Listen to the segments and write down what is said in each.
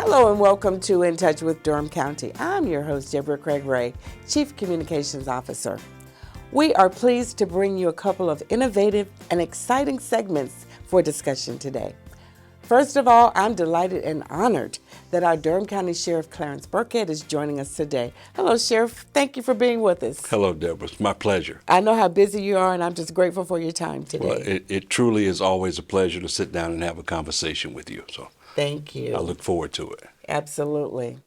Hello and welcome to In Touch with Durham County. I'm your host, Deborah Craig Ray, Chief Communications Officer. We are pleased to bring you a couple of innovative and exciting segments for discussion today. First of all, I'm delighted and honored that our Durham County Sheriff Clarence Birkhead is joining us today. Hello, Sheriff. Thank you for being with us. Hello, Deborah. It's my pleasure. I know how busy you are, and I'm just grateful for your time today. Well, it truly is always a pleasure to sit down and have a conversation with you. So thank you. I look forward to it. Absolutely.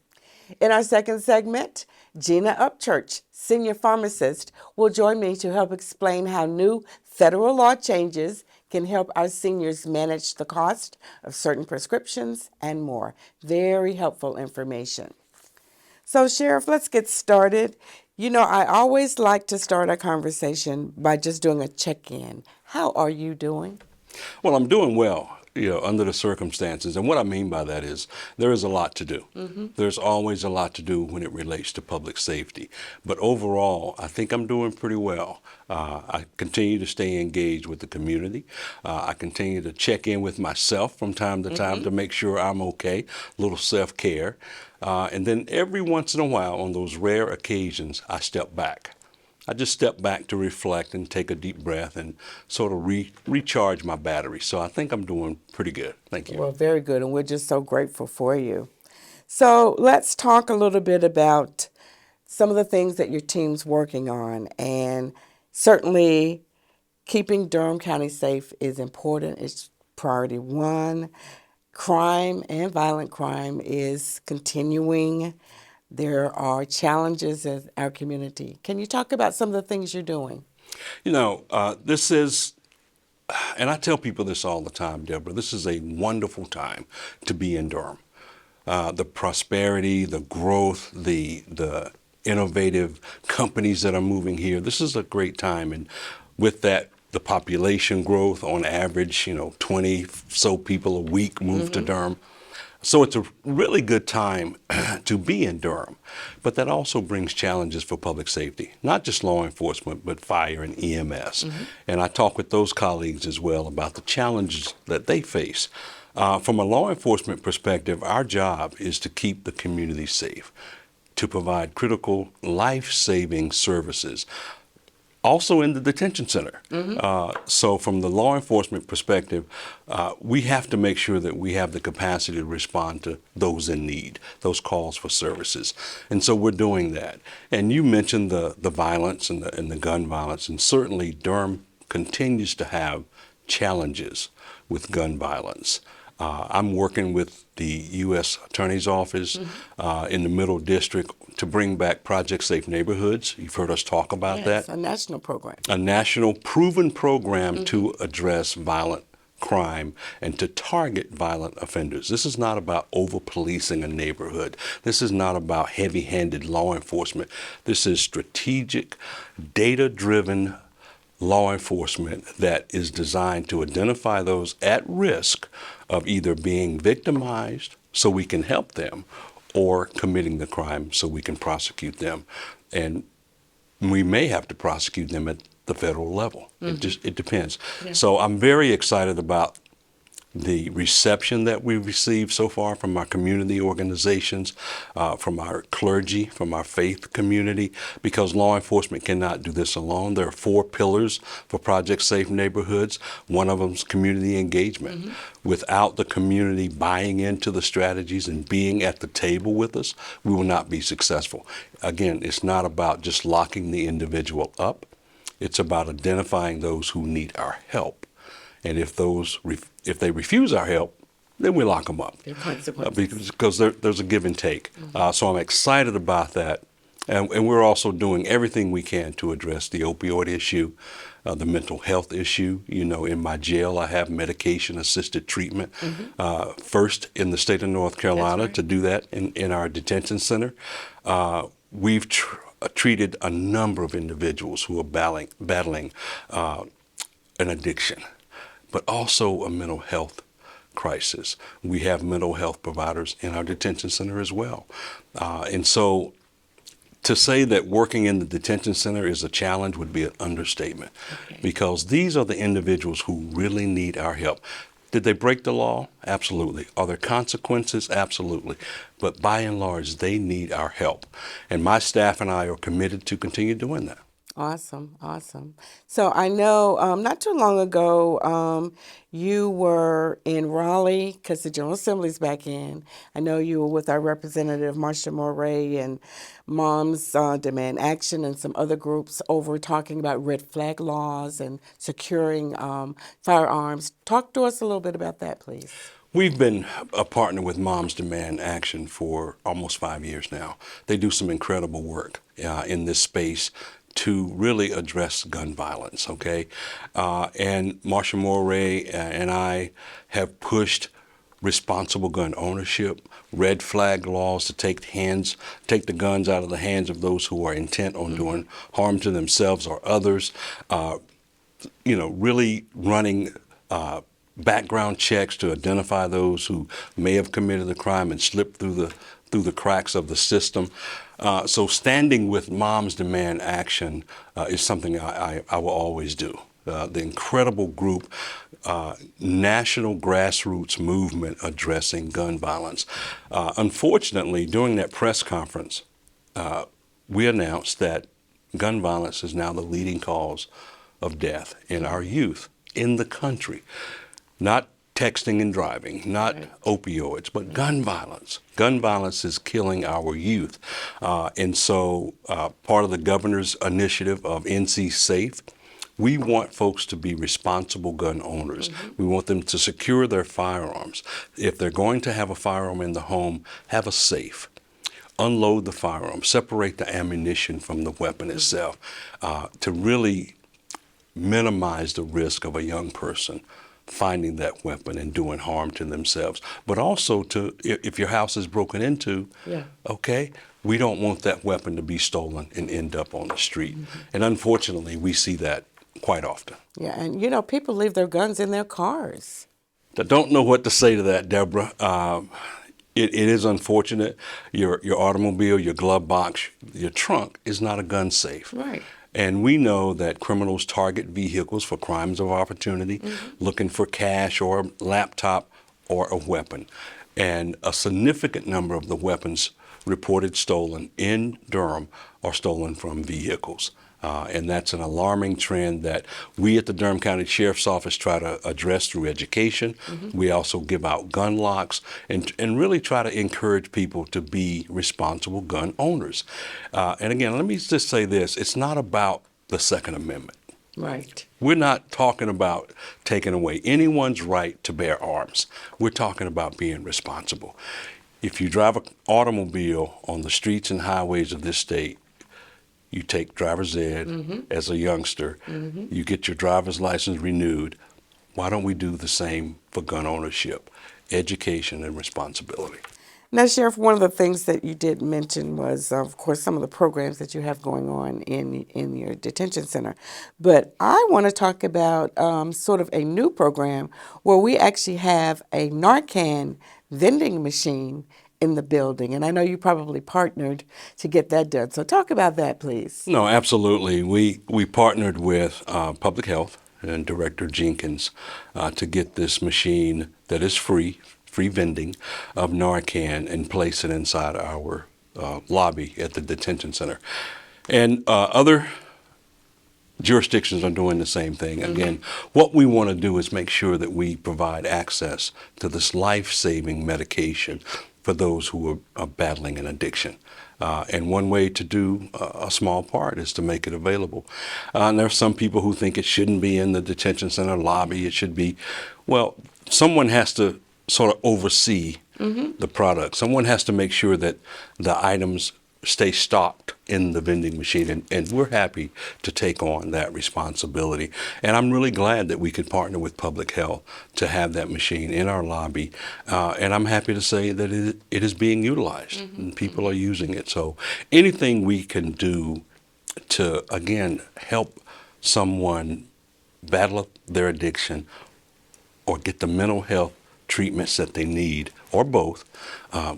In our second segment, Gina Upchurch, Senior PharmAssist, will join me to help explain how new federal law changes can help our seniors manage the cost of certain prescriptions and more. Very helpful information. So, Sheriff, let's get started. You know, I always like to start a conversation by just doing a check-in. How are you doing? Well, I'm doing well, under the circumstances. And what I mean by that is there is a lot to do. There's always a lot to do when it relates to public safety. But overall, I think I'm doing pretty well. I continue to stay engaged with the community. I continue to check in with myself from time to time to make sure I'm okay, a little self-care. And then every once in a while, on those rare occasions, I step back. I just step back to reflect and take a deep breath and sort of recharge my battery. So I think I'm doing pretty good. Thank you. Well, very good, and we're just so grateful for you. So let's talk a little bit about some of the things that your team's working on. And certainly keeping Durham County safe is important. It's priority one. Crime and violent crime is continuing. There are challenges in our community. Can you talk about some of the things you're doing? This is, and I tell people this all the time, Deborah, this is a wonderful time to be in Durham. The prosperity, the growth, the innovative companies that are moving here, this is a great time. And with that, the population growth, on average, 20 so people a week move to Durham. So it's a really good time to be in Durham, but that also brings challenges for public safety, not just law enforcement, but fire and EMS. And I talk with those colleagues as well about the challenges that they face. From a law enforcement perspective, our job is to keep the community safe, to provide critical life-saving services. Also in the detention center. So from the law enforcement perspective, we have to make sure that we have the capacity to respond to those in need, those calls for services. And so we're doing that. And you mentioned the violence and the gun violence, and certainly Durham continues to have challenges with gun violence. I'm working with the U.S. Attorney's Office in the Middle District to bring back Project Safe Neighborhoods. You've heard us talk about that. Yes, a national program. A national proven program to address violent crime and to target violent offenders. This is not about over-policing a neighborhood. This is not about heavy-handed law enforcement. This is strategic, data-driven law enforcement that is designed to identify those at risk of either being victimized so we can help them or committing the crime so we can prosecute them. And we may have to prosecute them at the federal level. It depends. Yeah. So I'm very excited about the reception that we've received so far from our community organizations, from our clergy, from our faith community, because law enforcement cannot do this alone. There are 4 pillars for Project Safe Neighborhoods. One of them is community engagement. Without the community buying into the strategies and being at the table with us, we will not be successful. Again, it's not about just locking the individual up. It's about identifying those who need our help. And if they refuse our help, then we lock them up. Because there's a give and take. So I'm excited about that. And we're also doing everything we can to address the opioid issue, the mental health issue. In my jail, I have medication-assisted treatment, first in the state of North Carolina to do that in our detention center. We've treated a number of individuals who are battling an addiction, but also a mental health crisis. We have mental health providers in our detention center as well. And so to say that working in the detention center is a challenge would be an understatement, because these are the individuals who really need our help. Did they break the law? Absolutely. Are there consequences? Absolutely. But by and large, they need our help. And my staff and I are committed to continue doing that. Awesome, awesome. So I know not too long ago you were in Raleigh because the General Assembly's back in. I know you were with our representative Marsha Moray and Moms Demand Action and some other groups over talking about red flag laws and securing firearms. Talk to us a little bit about that, please. We've been a partner with Moms Demand Action for almost 5 years now. They do some incredible work in this space to really address gun violence, okay? And Marsha Moray and I have pushed responsible gun ownership, red flag laws to take the guns out of the hands of those who are intent on doing harm to themselves or others. Really running background checks to identify those who may have committed the crime and slipped through the cracks of the system. So standing with Moms Demand Action is something I will always do. The incredible group, national grassroots movement addressing gun violence. Unfortunately, during that press conference, we announced that gun violence is now the leading cause of death in our youth in the country. Not texting and driving, not opioids, but gun violence. Gun violence is killing our youth. And so part of the governor's initiative of NC Safe, we want folks to be responsible gun owners. We want them to secure their firearms. If they're going to have a firearm in the home, have a safe. Unload the firearm, separate the ammunition from the weapon itself to really minimize the risk of a young person finding that weapon and doing harm to themselves. But also to, if your house is broken into, okay, we don't want that weapon to be stolen and end up on the street. And unfortunately, we see that quite often. Yeah, and people leave their guns in their cars. I don't know what to say to that, Deborah. It is unfortunate. Your automobile, your glove box, your trunk is not a gun safe. Right. And we know that criminals target vehicles for crimes of opportunity, looking for cash or a laptop or a weapon. And a significant number of the weapons reported stolen in Durham are stolen from vehicles. And that's an alarming trend that we at the Durham County Sheriff's Office try to address through education. We also give out gun locks and really try to encourage people to be responsible gun owners. And again, let me just say this. It's not about the Second Amendment. Right. We're not talking about taking away anyone's right to bear arms. We're talking about being responsible. If you drive an automobile on the streets and highways of this state, you take driver's ed as a youngster, you get your driver's license renewed. Why don't we do the same for gun ownership, education, and responsibility? Now, Sheriff, one of the things that you did mention was, of course, some of the programs that you have going on in your detention center. But I want to talk about sort of a new program where we actually have a Narcan vending machine in the building. And I know you probably partnered to get that done. So talk about that, please. No, absolutely. We partnered with Public Health and Director Jenkins to get this machine that is free vending of Narcan and place it inside our lobby at the detention center. And other jurisdictions are doing the same thing. Again, what we want to do is make sure that we provide access to this life-saving medication for those who are battling an addiction. And one way to do a small part is to make it available. And there are some people who think it shouldn't be in the detention center lobby. It should be, well, someone has to sort of oversee the product. Someone has to make sure that the items stay stocked in the vending machine, and we're happy to take on that responsibility. And I'm really glad that we could partner with Public Health to have that machine in our lobby. And I'm happy to say that it is being utilized and people are using it. So anything we can do to, again, help someone battle their addiction or get the mental health treatments that they need, or both,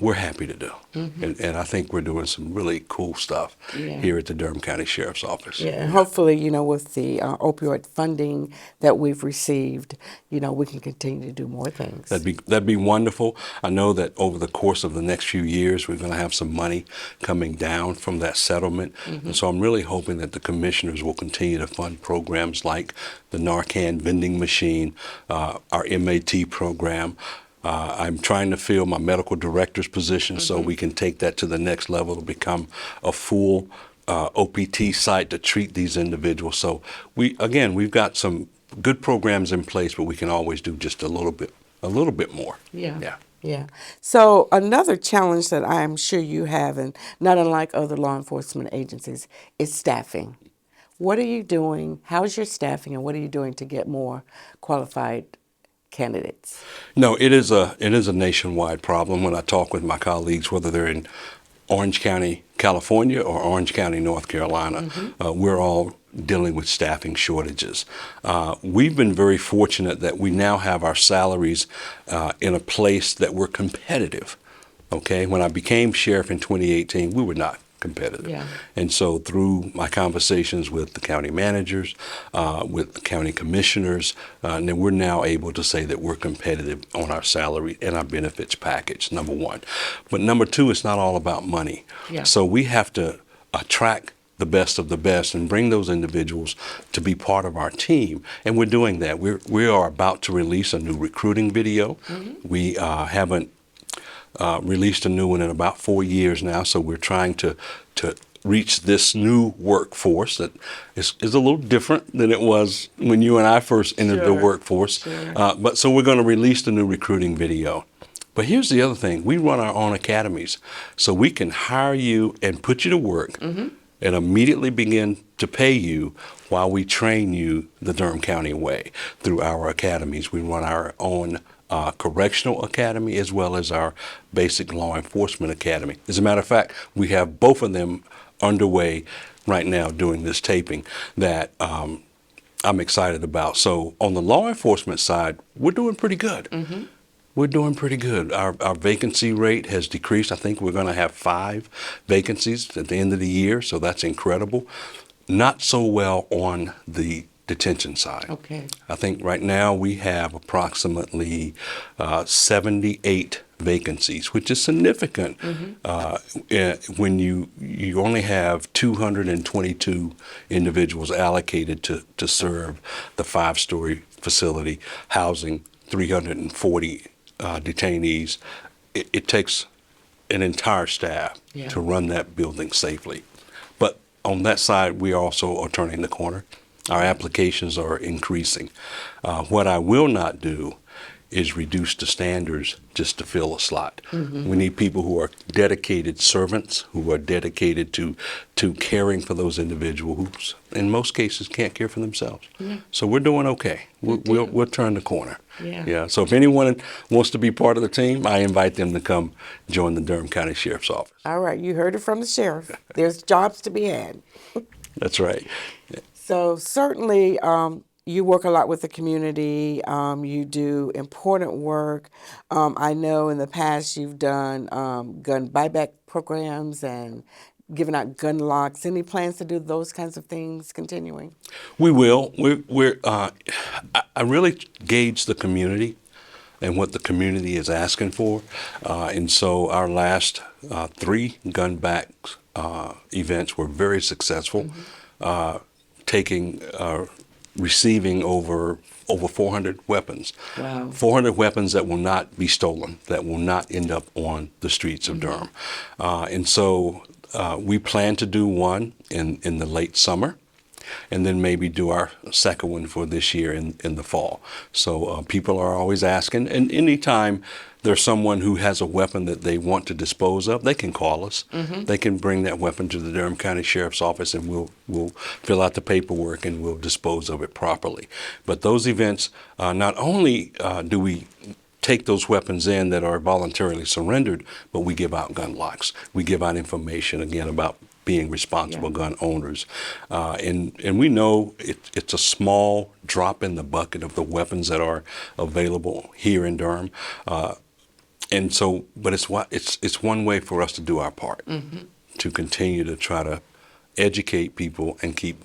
we're happy to do. And I think we're doing some really cool stuff here at the Durham County Sheriff's Office. Yeah, and hopefully, with the opioid funding that we've received, we can continue to do more things. That'd be wonderful. I know that over the course of the next few years, we're going to have some money coming down from that settlement. And so I'm really hoping that the commissioners will continue to fund programs like the Narcan vending machine, our MAT program. I'm trying to fill my medical director's position so we can take that to the next level to become a full OPT site to treat these individuals. So we've got some good programs in place, but we can always do just a little bit more. Yeah. So another challenge that I'm sure you have, and not unlike other law enforcement agencies, is staffing. What are you doing? How's your staffing, and what are you doing to get more qualified candidates? No, it is a nationwide problem. When I talk with my colleagues, whether they're in Orange County, California, or Orange County, North Carolina, we're all dealing with staffing shortages. We've been very fortunate that we now have our salaries in a place that we're competitive. Okay, when I became sheriff in 2018, we were not competitive. Yeah. And so through my conversations with the county managers, with the county commissioners, and then we're now able to say that we're competitive on our salary and our benefits package, number one. But number two, it's not all about money. Yeah. So we have to attract the best of the best and bring those individuals to be part of our team. And we're doing that. We are about to release a new recruiting video. We haven't released a new one in about 4 years now, so we're trying to reach this new workforce that is a little different than it was when you and I first entered the workforce. But so we're going to release the new recruiting video. But here's the other thing. We run our own academies, so we can hire you and put you to work and immediately begin to pay you while we train you the Durham County way through our academies. We run our own correctional academy as well as our basic law enforcement academy. As a matter of fact, we have both of them underway right now doing this taping that I'm excited about. So on the law enforcement side, we're doing pretty good. We're doing pretty good. Our vacancy rate has decreased. I think we're going to have 5 vacancies at the end of the year, so that's incredible. Not so well on the detention side. Okay. I think right now we have approximately 78 vacancies, which is significant when you only have 222 individuals allocated to serve the 5-story facility housing 340 detainees. It takes an entire staff to run that building safely. But on that side, we also are turning the corner. Our applications are increasing. What I will not do is reduce the standards just to fill a slot. We need people who are dedicated servants, who are dedicated to caring for those individuals who, in most cases, can't care for themselves. So we're doing okay. We'll turn the corner. Yeah. So if anyone wants to be part of the team, I invite them to come join the Durham County Sheriff's Office. All right, you heard it from the sheriff. There's jobs to be had. That's right. So certainly you work a lot with the community. You do important work. I know in the past you've done gun buyback programs and giving out gun locks. Any plans to do those kinds of things continuing? We will. I really gauge the community and what the community is asking for. And so our last 3 gun back events were very successful. Receiving over 400 weapons. Wow. 400 weapons that will not be stolen, that will not end up on the streets of Durham. And so we plan to do one in the late summer, and then maybe do our second one for this year in the fall. So people are always asking, and anytime there's someone who has a weapon that they want to dispose of, they can call us. They can bring that weapon to the Durham County Sheriff's Office, and we'll fill out the paperwork and we'll dispose of it properly. But those events, not only do we take those weapons in that are voluntarily surrendered, but we give out gun locks. We give out information, again, about being responsible gun owners. And we know it's a small drop in the bucket of the weapons that are available here in Durham. And so, but it's one way for us to do our part, to continue to try to educate people and keep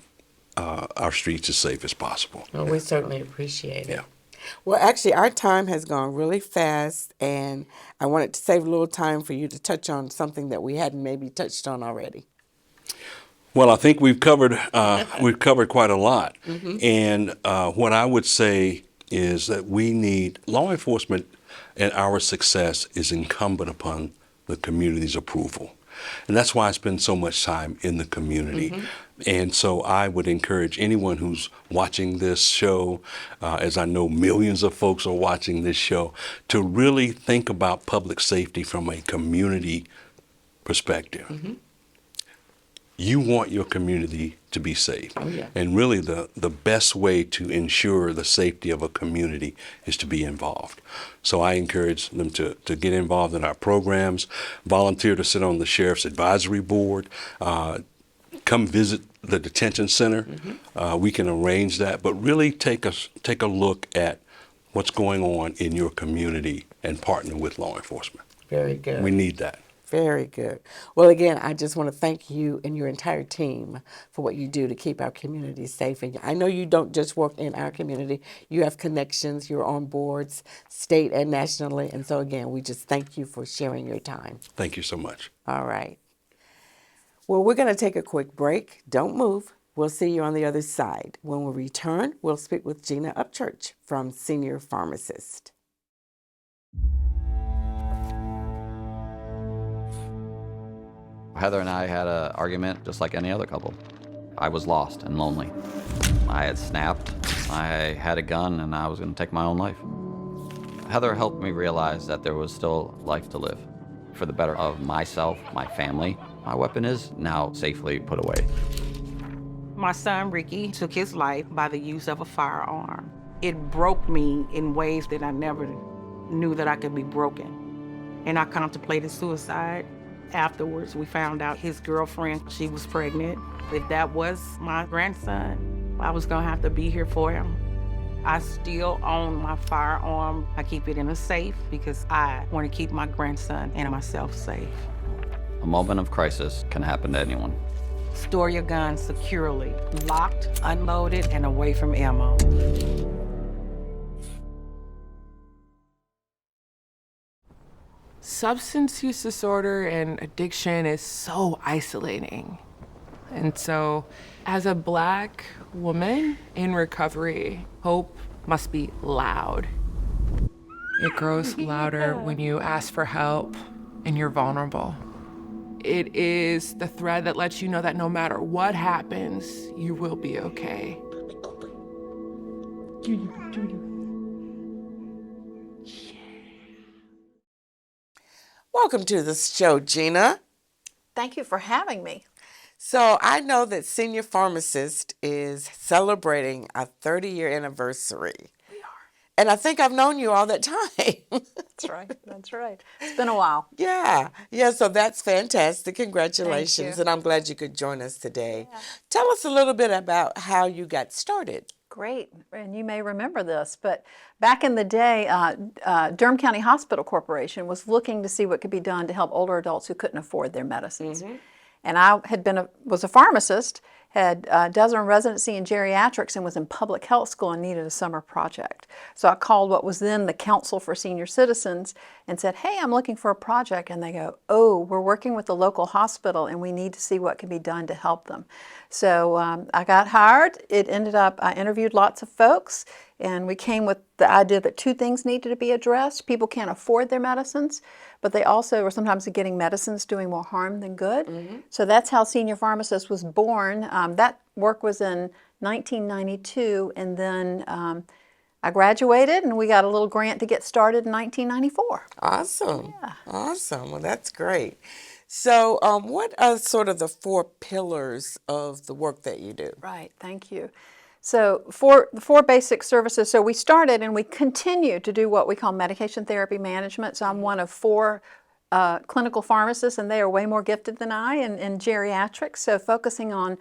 our streets as safe as possible. Well, we certainly appreciate it. Yeah. Well, actually, our time has gone really fast, and I wanted to save a little time for you to touch on something that we hadn't maybe touched on already. Well, I think we've covered quite a lot, and what I would say is that we need law enforcement, and our success is incumbent upon the community's approval, and that's why I spend so much time in the community. And so I would encourage anyone who's watching this show, as I know millions of folks are watching this show, to really think about public safety from a community perspective. You want your community to be safe. Oh, yeah. And really the best way to ensure the safety of a community is to be involved. So I encourage them to get involved in our programs, volunteer to sit on the Sheriff's Advisory Board, come visit the detention center. We can arrange that, but really take a look at what's going on in your community and partner with law enforcement. Very good. We need that. Very good. Well, again, I just want to thank you and your entire team for what you do to keep our community safe. And I know you don't just work in our community. You have connections. You're on boards, state and nationally. And so, again, we just thank you for sharing your time. Thank you so much. All right. Well, we're going to take a quick break. Don't move. We'll see you on the other side. When we return, we'll speak with Gina Upchurch from Senior PharmAssist. Heather and I had an argument just like any other couple. I was lost and lonely. I had snapped. I had a gun and I was going to take my own life. Heather helped me realize that there was still life to live. For the better of myself, my family, my weapon is now safely put away. My son, Ricky, took his life by the use of a firearm. It broke me in ways that I never knew that I could be broken. And I contemplated suicide. Afterwards, we found out his girlfriend, she was pregnant. If that was my grandson, I was gonna have to be here for him. I still own my firearm. I keep it in a safe because I want to keep my grandson and myself safe. A moment of crisis can happen to anyone. Store your gun securely, locked, unloaded, and away from ammo. Substance use disorder and addiction is so isolating. And so, as a Black woman in recovery, hope must be loud. It grows louder when you ask for help and you're vulnerable. It is the thread that lets you know that no matter what happens, you will be okay. Welcome to the show, Gina. Thank you for having me. So I know that Senior PharmAssist is celebrating a 30-year anniversary. We are. And I think I've known you all that time. That's right. That's right. It's been a while. Yeah, so that's fantastic. Congratulations. Thank you. And I'm glad you could join us today. Yeah. Tell us a little bit about how you got started. Great. And you may remember this, but back in the day, Durham County Hospital Corporation was looking to see what could be done to help older adults who couldn't afford their medicines. And I was a pharmacist, had done a residency in geriatrics and was in public health school and needed a summer project. So I called what was then the Council for Senior Citizens and said, hey, I'm looking for a project. And they go, oh, we're working with the local hospital and we need to see what can be done to help them. So I got hired. It ended up, I interviewed lots of folks and we came with the idea that two things needed to be addressed. People can't afford their medicines, but they also are sometimes getting medicines doing more harm than good. So that's how Senior PharmAssist was born. That work was in 1992, and then I graduated and we got a little grant to get started in 1994. Awesome. Yeah. Awesome. Well, that's great. So what are sort of the 4 pillars of the work that you do? Right, thank you. So four basic services. So we started and we continue to do what we call medication therapy management. So I'm one of 4 clinical pharmacists, and they are way more gifted than I in geriatrics. So focusing on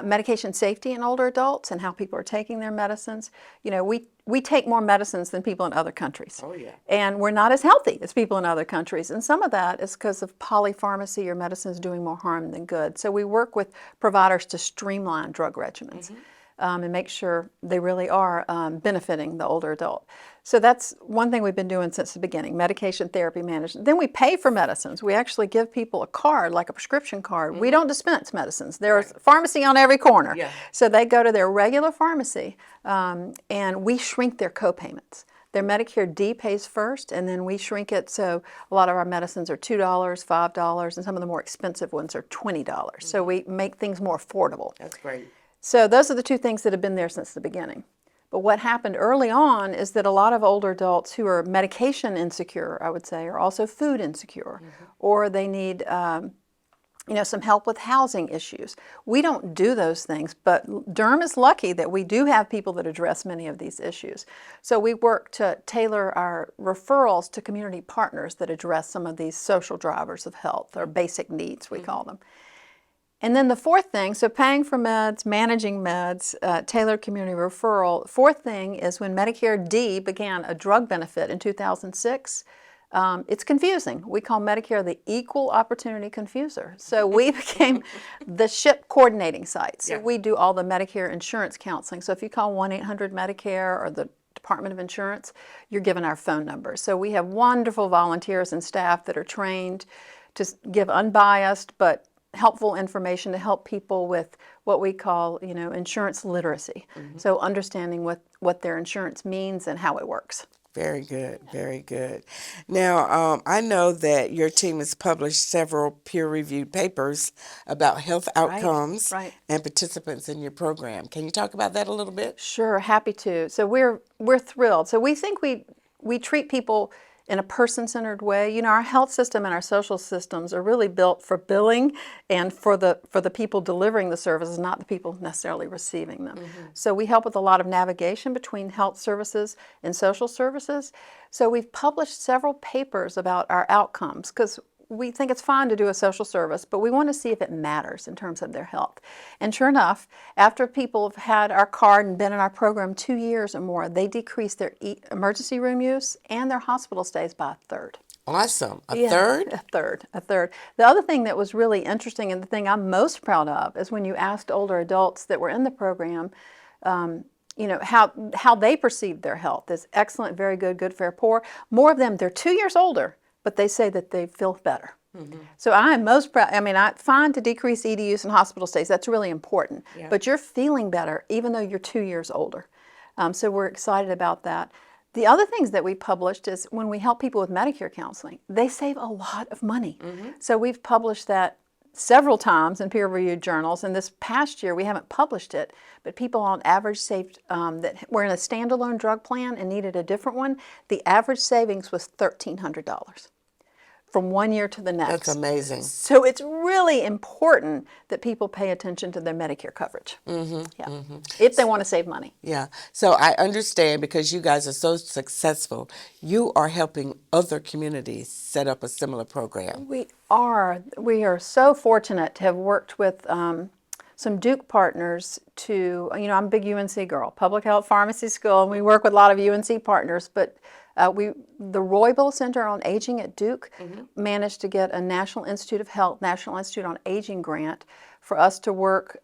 medication safety in older adults and how people are taking their medicines. You know, we take more medicines than people in other countries. Oh, yeah. And we're not as healthy as people in other countries. And some of that is because of polypharmacy or medicines doing more harm than good. So we work with providers to streamline drug regimens. And make sure they really are benefiting the older adult. So that's one thing we've been doing since the beginning, medication therapy management. Then we pay for medicines. We actually give people a card, like a prescription card. We don't dispense medicines. There's a pharmacy on every corner. Yeah. So they go to their regular pharmacy, and we shrink their co-payments. Their Medicare D pays first, and then we shrink it, so a lot of our medicines are $2, $5, and some of the more expensive ones are $20. So we make things more affordable. That's great. So those are the two things that have been there since the beginning. But what happened early on is that a lot of older adults who are medication insecure, I would say, are also food insecure, or they need some help with housing issues. We don't do those things, but Durham is lucky that we do have people that address many of these issues. So we work to tailor our referrals to community partners that address some of these social drivers of health, or basic needs, we call them. And then the fourth thing, so paying for meds, managing meds, tailored community referral. Fourth thing is when Medicare D began a drug benefit in 2006, it's confusing. We call Medicare the equal opportunity confuser. So we became the SHIP coordinating site. So we do all the Medicare insurance counseling. So if you call 1-800-MEDICARE or the Department of Insurance, you're given our phone number. So we have wonderful volunteers and staff that are trained to give unbiased but helpful information to help people with what we call, insurance literacy. So understanding what their insurance means and how it works. Very good, very good. Now, I know that your team has published several peer-reviewed papers about health outcomes right. and participants in your program. Can you talk about that a little bit? Sure, happy to. So we're thrilled. So we think we treat people in a person-centered way. Our health system and our social systems are really built for billing and for the people delivering the services, not the people necessarily receiving them. So we help with a lot of navigation between health services and social services. So we've published several papers about our outcomes because we think it's fine to do a social service, but we want to see if it matters in terms of their health. And sure enough, after people have had our card and been in our program 2 years or more, they decrease their emergency room use and their hospital stays by a third. Awesome. A third? A third. The other thing that was really interesting, and the thing I'm most proud of, is when you asked older adults that were in the program, how they perceived their health as excellent, very good, good, fair, poor. More of them, they're 2 years older, but they say that they feel better. So I am most proud. I find to decrease ED use and hospital stays, that's really important. But you're feeling better even though you're 2 years older. So we're excited about that. The other things that we published is when we help people with Medicare counseling, they save a lot of money. So we've published that several times in peer-reviewed journals, and this past year we haven't published it, but people on average saved, that were in a standalone drug plan and needed a different one, the average savings was $1,300 from 1 year to the next. That's amazing. So it's really important that people pay attention to their Medicare coverage, if they want to save money. Yeah. So I understand because you guys are so successful, you are helping other communities set up a similar program. We are. We are so fortunate to have worked with some Duke partners to, I'm a big UNC girl, public health pharmacy school, and we work with a lot of UNC partners, but the Roybal Center on Aging at Duke managed to get a National Institute of Health, National Institute on Aging grant for us to work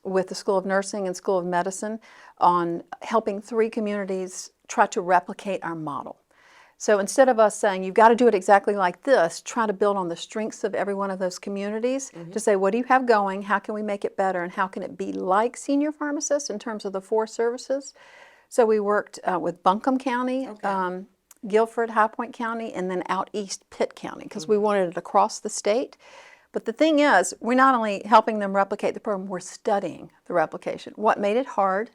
with the School of Nursing and School of Medicine on helping 3 communities try to replicate our model. So instead of us saying, you've got to do it exactly like this, try to build on the strengths of every one of those communities to say, what do you have going? How can we make it better? And how can it be like Senior PharmAssist in terms of the 4 services? So we worked with Buncombe County, Guilford, High Point County, and then out east Pitt County because we wanted it across the state. But the thing is, we're not only helping them replicate the program, we're studying the replication. What made it hard?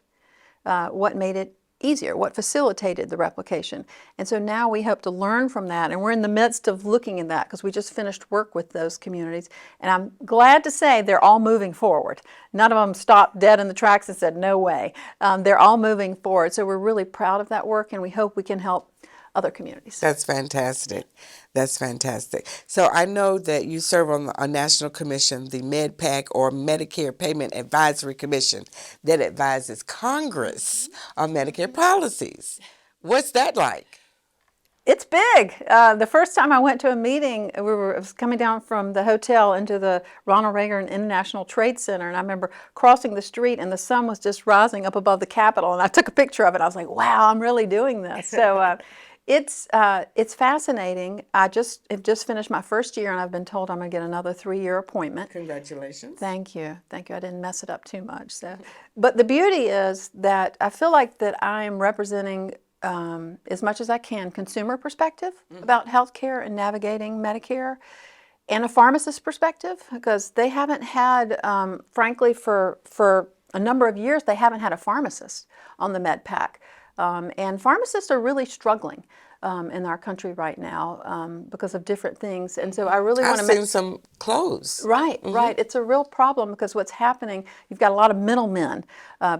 What made it easier? What facilitated the replication? And so now we hope to learn from that, and we're in the midst of looking at that because we just finished work with those communities. And I'm glad to say they're all moving forward. None of them stopped dead in the tracks and said, no way. They're all moving forward. So we're really proud of that work, and we hope we can help other communities. That's fantastic. That's fantastic. So I know that you serve on a national commission, the MedPAC or Medicare Payment Advisory Commission, that advises Congress on Medicare policies. What's that like? It's big. The first time I went to a meeting, I was coming down from the hotel into the Ronald Reagan International Trade Center, and I remember crossing the street, and the sun was just rising up above the Capitol, and I took a picture of it. I was like, "Wow, I'm really doing this." So it's fascinating. I've just finished my first year, and I've been told I'm going to get another 3-year appointment. Congratulations. Thank you. Thank you. I didn't mess it up too much. So, but the beauty is that I feel like that I am representing, as much as I can, consumer perspective about healthcare and navigating Medicare, and a pharmacist perspective, because they haven't had, frankly, for a number of years, they haven't had a pharmacist on the MedPAC. And pharmacists are really struggling in our country right now because of different things. And so I really want to I've seen some close. Right, right. It's a real problem because what's happening, you've got a lot of middlemen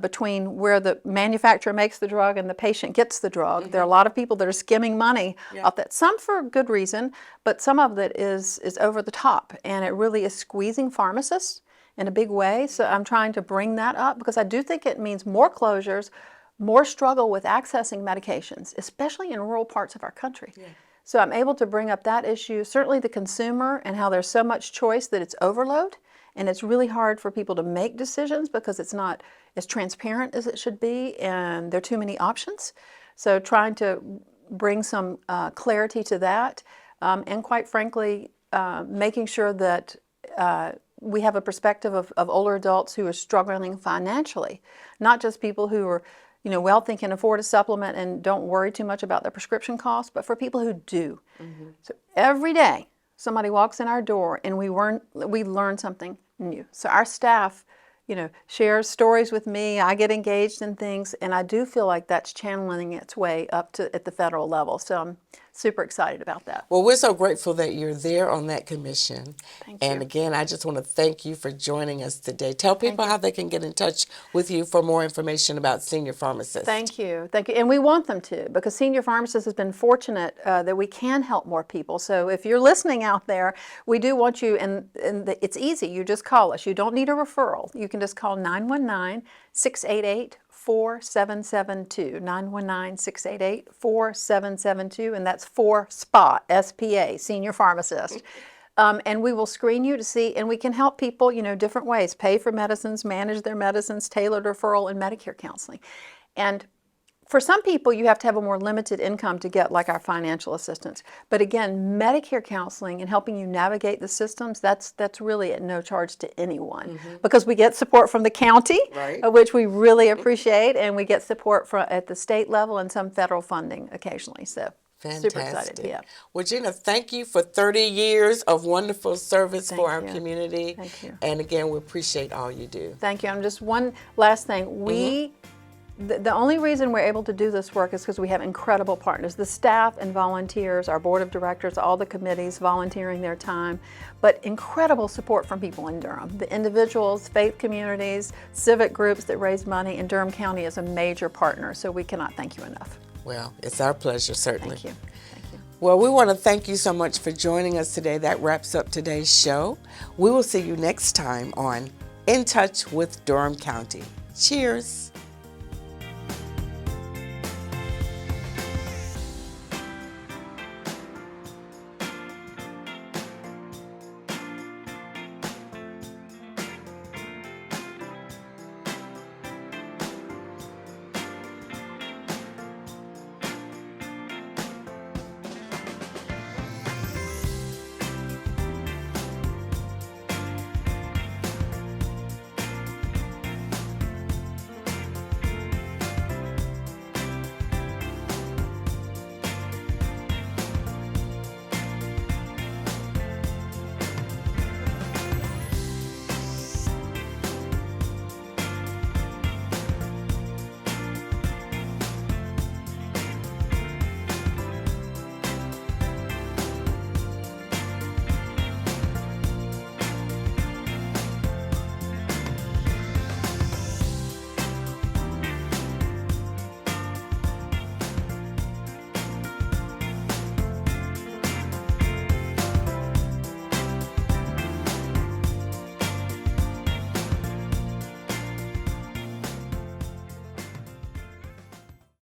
between where the manufacturer makes the drug and the patient gets the drug. There are a lot of people that are skimming money off that, some for good reason, but some of it is over the top, and it really is squeezing pharmacists in a big way. So I'm trying to bring that up because I do think it means more closures, more struggle with accessing medications, especially in rural parts of our country. So I'm able to bring up that issue, certainly the consumer and how there's so much choice that it's overload, and it's really hard for people to make decisions because it's not as transparent as it should be, and there are too many options. So trying to bring some clarity to that, and quite frankly, making sure that we have a perspective of older adults who are struggling financially, not just people who are wealthy, can afford a supplement and don't worry too much about their prescription costs, but for people who do. So every day somebody walks in our door and we learn something new. So our staff, shares stories with me. I get engaged in things, and I do feel like that's channeling its way up to at the federal level. So I'm super excited about that. Well, we're so grateful that you're there on that commission. Thank you. And again, I just want to thank you for joining us today. Tell people how they can get in touch with you for more information about Senior PharmAssist. Thank you. Thank you. And we want them to, because Senior PharmAssist has been fortunate that we can help more people. So if you're listening out there, we do want you, and it's easy. You just call us. You don't need a referral. You can just call 919-688-4772, 919-688-4772, and that's for SPA, S-P-A, Senior PharmAssist. And we will screen you to see, and we can help people, different ways, pay for medicines, manage their medicines, tailored referral, and Medicare counseling. And for some people, you have to have a more limited income to get like our financial assistance. But again, Medicare counseling and helping you navigate the systems, that's really at no charge to anyone, because we get support from the county, which we really appreciate, and we get support at the state level and some federal funding occasionally. So Fantastic. super excited. Yeah. Well, Gina, thank you for 30 years of wonderful service for our you. community. Thank you. And again, we appreciate all you do. Thank you. And just one last thing. The only reason we're able to do this work is because we have incredible partners. The staff and volunteers, our board of directors, all the committees volunteering their time, but incredible support from people in Durham. The individuals, faith communities, civic groups that raise money, and Durham County is a major partner, so we cannot thank you enough. Well, it's our pleasure, certainly. Thank you. Thank you. Well, we want to thank you so much for joining us today. That wraps up today's show. We will see you next time on In Touch with Durham County. Cheers.